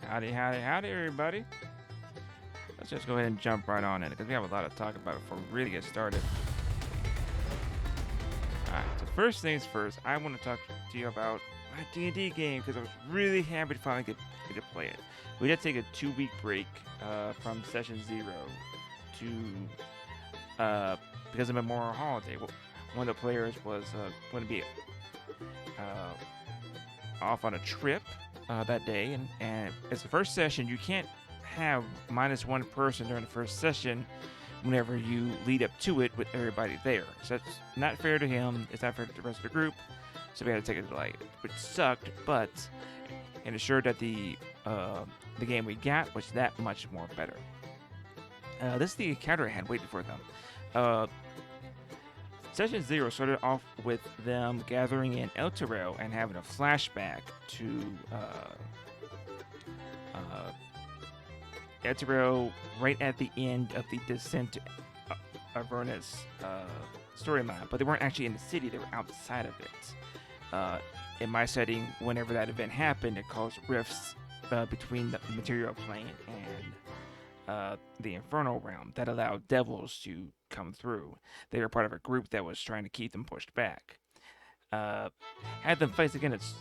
Howdy, howdy, howdy, everybody. Let's just go ahead and jump right on in because we have a lot to talk about before we really get started. Alright, so first things first, I want to talk to you about my D&D game because I was really happy to finally get to play it. We did take a 2-week break from session 0 to because of Memorial Holiday. One of the players was going to be off on a trip that day, and it's the first session. You can't have minus one person during the first session whenever you lead up to it with everybody there. So that's not fair to him. It's not fair to the rest of the group. So we had to take it light, which sucked, but it ensured that the game we got was that much more better. This is the encounter I had waiting for them. Session 0 started off with them gathering in El Terrell and having a flashback to El Terrell right at the end of the Descent to Avernus storyline, but they weren't actually in the city, they were outside of it. In my setting, whenever that event happened, it caused rifts between the material plane and the Infernal realm that allowed devils to come through. They were part of a group that was trying to keep them pushed back. Had them fight against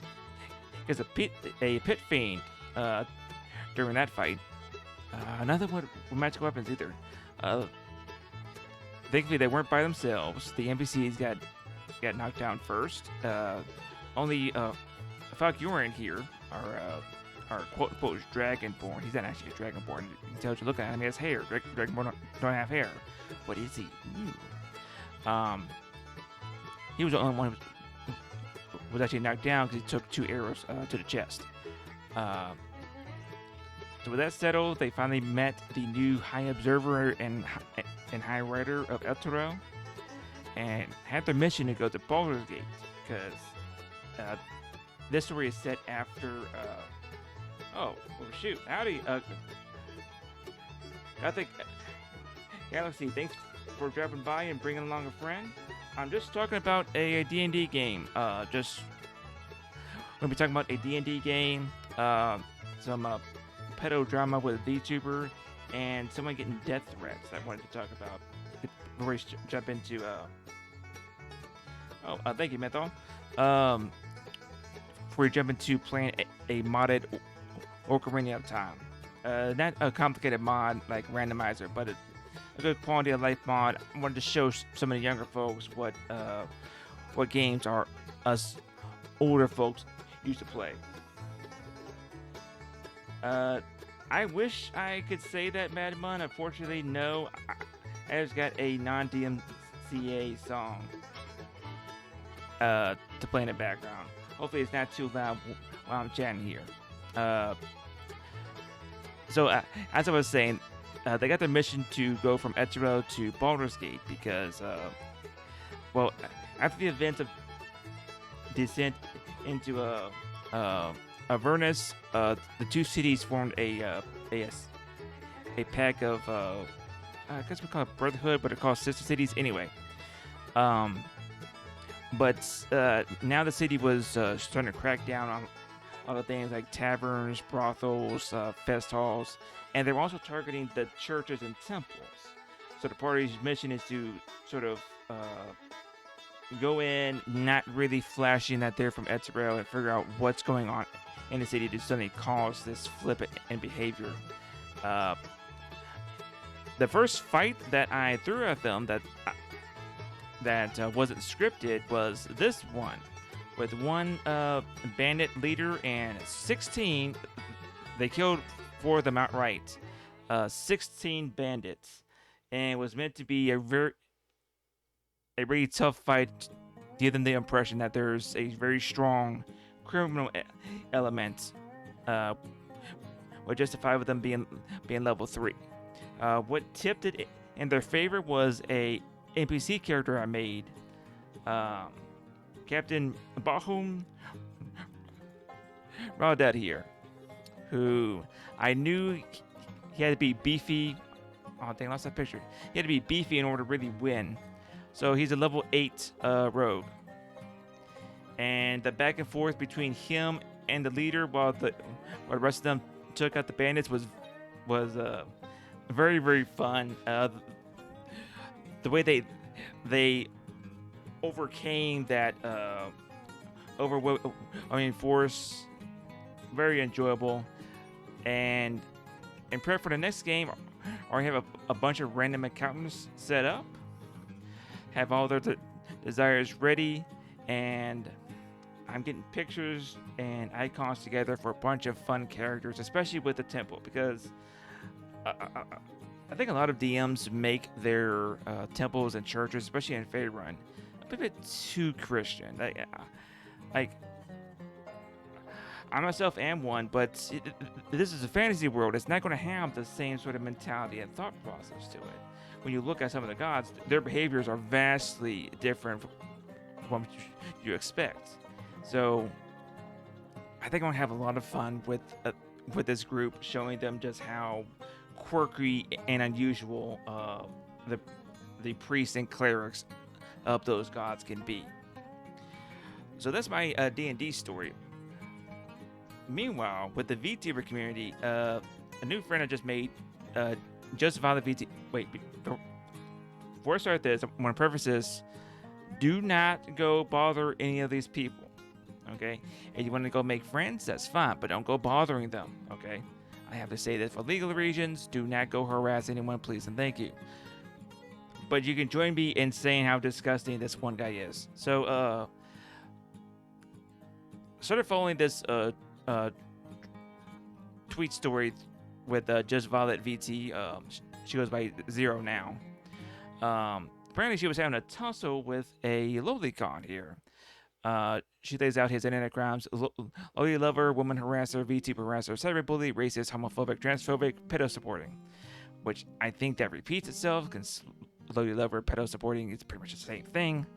a pit fiend during that fight. Nothing with magical weapons either. Thankfully, they weren't by themselves. The NPCs got knocked down first. Only Falcurin here, our quote-unquote dragonborn. He's not actually a dragonborn. You can tell what you look at him. He has hair. Dragonborn don't have hair. What is he? He was the only one who was actually knocked down because he took 2 arrows to the chest. So with that settled, they finally met the new High Observer and High Rider of Elturel and had their mission to go to Baldur's Gate because this story is set after oh shoot, howdy, Gothic Galaxy, thanks for dropping by and bringing along a friend. I'm just talking about a D&D game. Just we're gonna be talking about a D&D game, some pedo drama with a VTuber, and someone getting death threats that I wanted to talk about before we jump into thank you, Menthol. Before we jump into playing a modded Ocarina of Time. Not a complicated mod like randomizer, but a good quality of life mod. I wanted to show some of the younger folks what games are us older folks used to play. I wish I could say that, Madman. Unfortunately, no. I just got a non-DMCA song to play in the background. Hopefully, it's not too loud while I'm chatting here. So, as I was saying, they got the mission to go from Etero to Baldur's Gate because, after the events of Descent into Avernus, the two cities formed a pack of, I guess we call it Brotherhood, but they're called Sister Cities anyway. But now the city was starting to crack down on other things like taverns, brothels, fest halls, and they were also targeting the churches and temples. So the party's mission is to sort of go in, not really flashing that they're from Ezreal, and figure out what's going on in the city to suddenly cause this flip in behavior. The first fight that I threw at them that wasn't scripted was this one, with one bandit leader and 16. They killed 4 of them outright. 16 bandits, and it was meant to be a really tough fight to give them the impression that there's a very strong criminal element, would justify with them being level 3. What tipped it in their favor was a NPC character I made, Captain Bahum Raudat here, who I knew he had to be beefy. Oh dang, I lost that picture. He had to be beefy in order to really win. So he's a level 8 rogue. And the back and forth between him and the leader while the rest of them took out the bandits was very very fun. The way they overcame that force, very enjoyable. And in prep for the next game, I have a bunch of random accountants set up, have all their desires ready, and I'm getting pictures and icons together for a bunch of fun characters, especially with the temple, because I think a lot of DMs make their temples and churches, especially in Faerun, a bit too Christian. Like I myself am one, but this is a fantasy world. It's not going to have the same sort of mentality and thought process to it. When you look at some of the gods, their behaviors are vastly different from what you expect. So I think I'm gonna have a lot of fun with this group, showing them just how quirky and unusual the priests and clerics of those gods can be. So that's my D&D story. Meanwhile, with the VTuber community, a new friend I just made, just via the VT. Wait, before I start this, I want to preface this: do not go bother any of these people. Okay, if you want to go make friends, that's fine, but don't go bothering them. Okay, I have to say this for legal reasons: do not go harass anyone, please and thank you. But you can join me in saying how disgusting this one guy is. So, started following this tweet story with Just Violet VT. She goes by Zero now. Apparently she was having a tussle with a lolicon here. She lays out his internet crimes: loli lover, woman harasser, VTuber harasser, cyberbully, racist, homophobic, transphobic, pedo supporting. Which I think that repeats itself, because loli lover, pedo supporting is pretty much the same thing.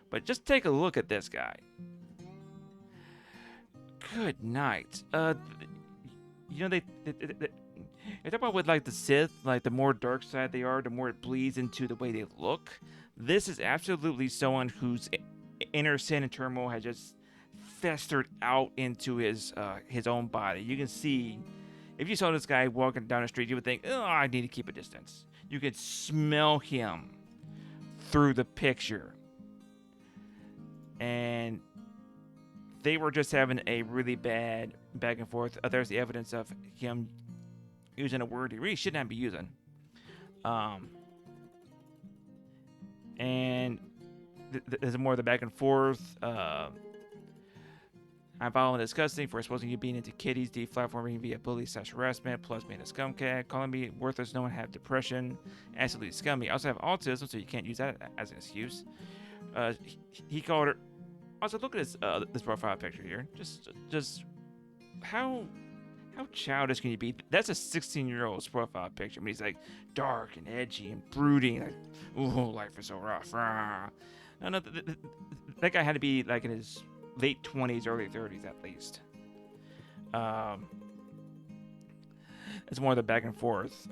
But just take a look at this guy. Good night. They talk about with like the Sith, like the more dark side they are, the more it bleeds into the way they look. This is absolutely someone whose inner sin and turmoil has just festered out into his own body. You can see, if you saw this guy walking down the street, you would think, "Oh, I need to keep a distance." You could smell him through the picture, and they were just having a really bad back and forth. There's the evidence of him using a word he really should not be using. And there's more of the back and forth. I'm following disgusting for exposing you being into kitties, deplatforming via bully/harassment, plus being a scumcat, calling me worthless, no one have depression, absolutely scummy. I also have autism, so you can't use that as an excuse. He called her. Also, look at this profile picture here. Just how childish can you be? That's a 16-year-old's profile picture. I mean, he's like dark and edgy and brooding. Like, ooh, life is so rough. No, that guy had to be like in his late 20s, early 30s at least. It's more of the back and forth.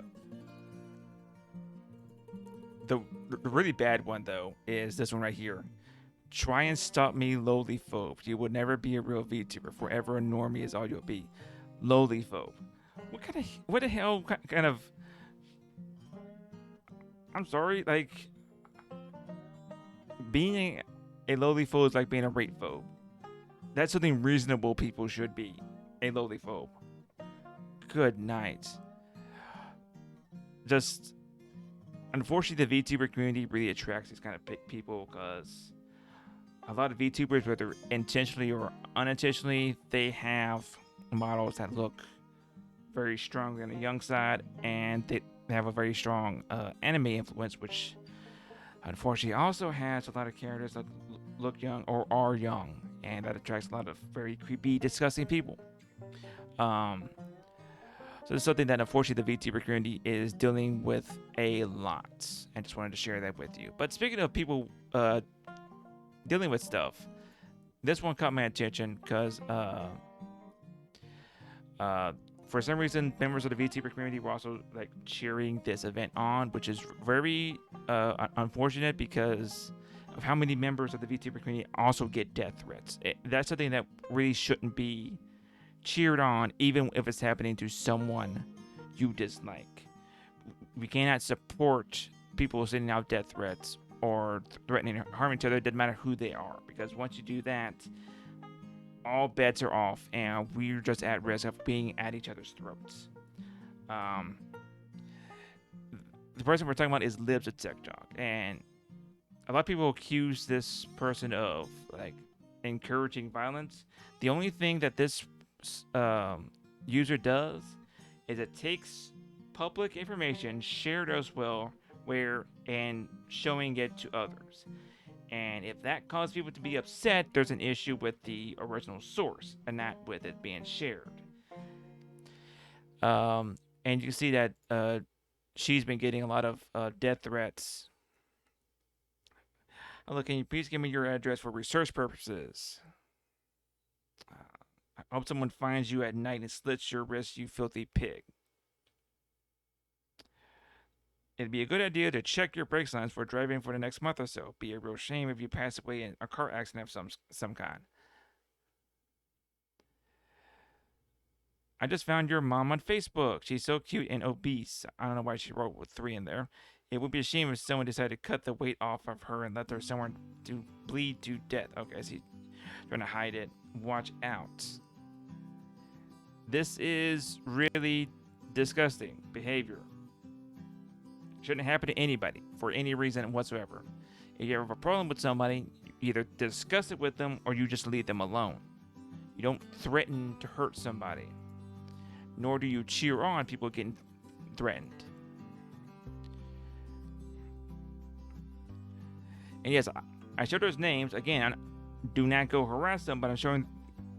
The really bad one though is this one right here. Try and stop me, lowly phobe. You will never be a real VTuber. Forever a normie is all you'll be. Lowly phobe. What the hell kind of... I'm sorry, like... being a lowly phobe is like being a rape phobe. That's something reasonable people should be. A lowly phobe. Good night. Just... unfortunately, the VTuber community really attracts these kind of people, because... a lot of VTubers, whether intentionally or unintentionally, they have models that look very strongly on the young side, and they have a very strong anime influence, which unfortunately also has a lot of characters that look young or are young, and that attracts a lot of very creepy, disgusting people. So it's something that unfortunately the VTuber community is dealing with a lot, and just wanted to share that with you. But speaking of people dealing with stuff, this one caught my attention because for some reason members of the VTuber community were also like cheering this event on, which is very unfortunate because of how many members of the VTuber community also get death threats. That's something that really shouldn't be cheered on, even if it's happening to someone you dislike. We cannot support people sending out death threats or threatening to harm each other. It doesn't matter who they are, because once you do that, all bets are off, and we're just at risk of being at each other's throats. The person we're talking about is Libs of TikTok, and a lot of people accuse this person of like encouraging violence. The only thing that this user does is it takes public information shared as well, and showing it to others. And if that causes people to be upset, there's an issue with the original source and not with it being shared. And you can see that she's been getting a lot of death threats. Oh, look, can you please give me your address for research purposes? I hope someone finds you at night and slits your wrist, you filthy pig. It'd be a good idea to check your brake signs for driving for the next month or so. Be a real shame if you pass away in a car accident of some kind. I just found your mom on Facebook. She's so cute and obese. I don't know why she wrote with 3 in there. It would be a shame if someone decided to cut the weight off of her and let her somewhere to bleed to death. Okay, so he's trying to hide it. Watch out. This is really disgusting behavior. Shouldn't happen to anybody for any reason whatsoever. If you have a problem with somebody, you either discuss it with them or you just leave them alone. You don't threaten to hurt somebody, nor do you cheer on people getting threatened. And yes, I showed those names. Again, do not go harass them, but I'm showing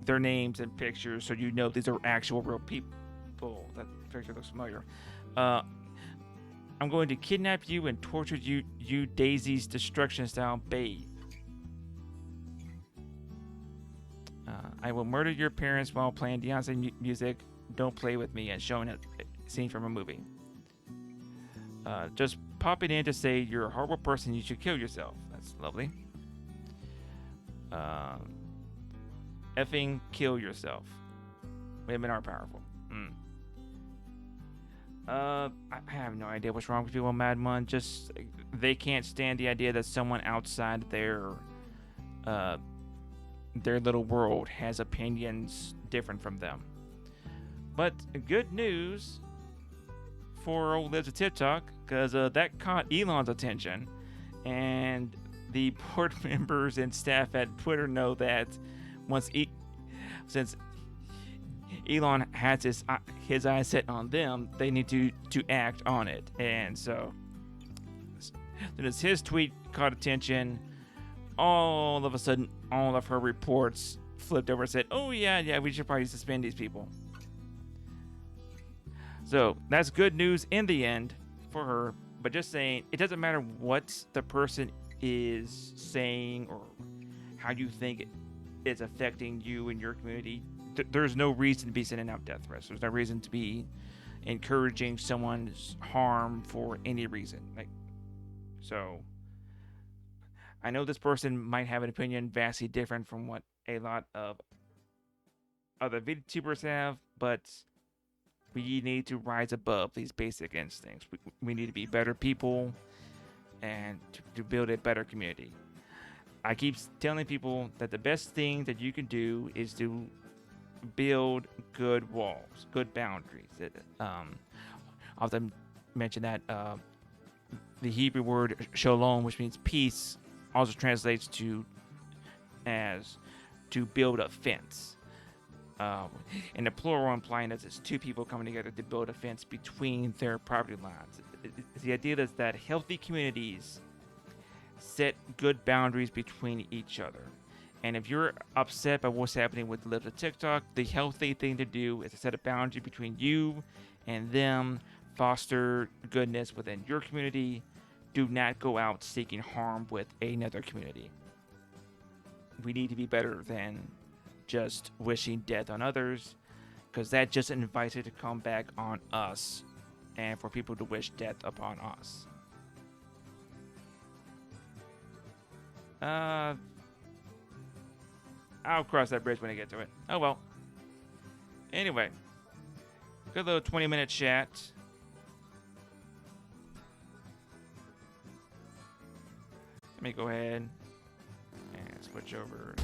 their names and pictures so you know these are actual real people. That picture looks familiar. I'm going to kidnap you and torture you Daisy's destruction style babe. I will murder your parents while playing Beyonce music. Don't play with me, and showing a scene from a movie. Just pop it in to say you're a horrible person. You should kill yourself. That's lovely. Effing kill yourself. Women are powerful. I have no idea what's wrong with people in Madmon. Just they can't stand the idea that someone outside their little world has opinions different from them. But good news for old Libs of TikTok, because that caught Elon's attention, and the board members and staff at Twitter know that since Elon has his eyes set on them, they need to act on it. And so, as his tweet caught attention, all of a sudden, all of her reports flipped over and said, "Oh yeah, we should probably suspend these people." So that's good news in the end for her. But just saying, it doesn't matter what the person is saying or how you think it's affecting you and your community. There's no reason to be sending out death threats. There's no reason to be encouraging someone's harm for any reason. So I know this person might have an opinion vastly different from what a lot of other VTubers have, but we need to rise above these basic instincts. We need to be better people and to build a better community. I keep telling people that the best thing that you can do is to build good walls, good boundaries. I often mention that the Hebrew word shalom, which means peace, also translates as to build a fence. In the plural, implying that it's 2 people coming together to build a fence between their property lines. The idea is that healthy communities set good boundaries between each other. And if you're upset by what's happening with the Libs of TikTok, the healthy thing to do is to set a boundary between you and them, foster goodness within your community. Do not go out seeking harm with another community. We need to be better than just wishing death on others, because that just invites it to come back on us and for people to wish death upon us. I'll cross that bridge when I get to it. Oh well. Anyway, good little 20-minute chat. Let me go ahead and switch over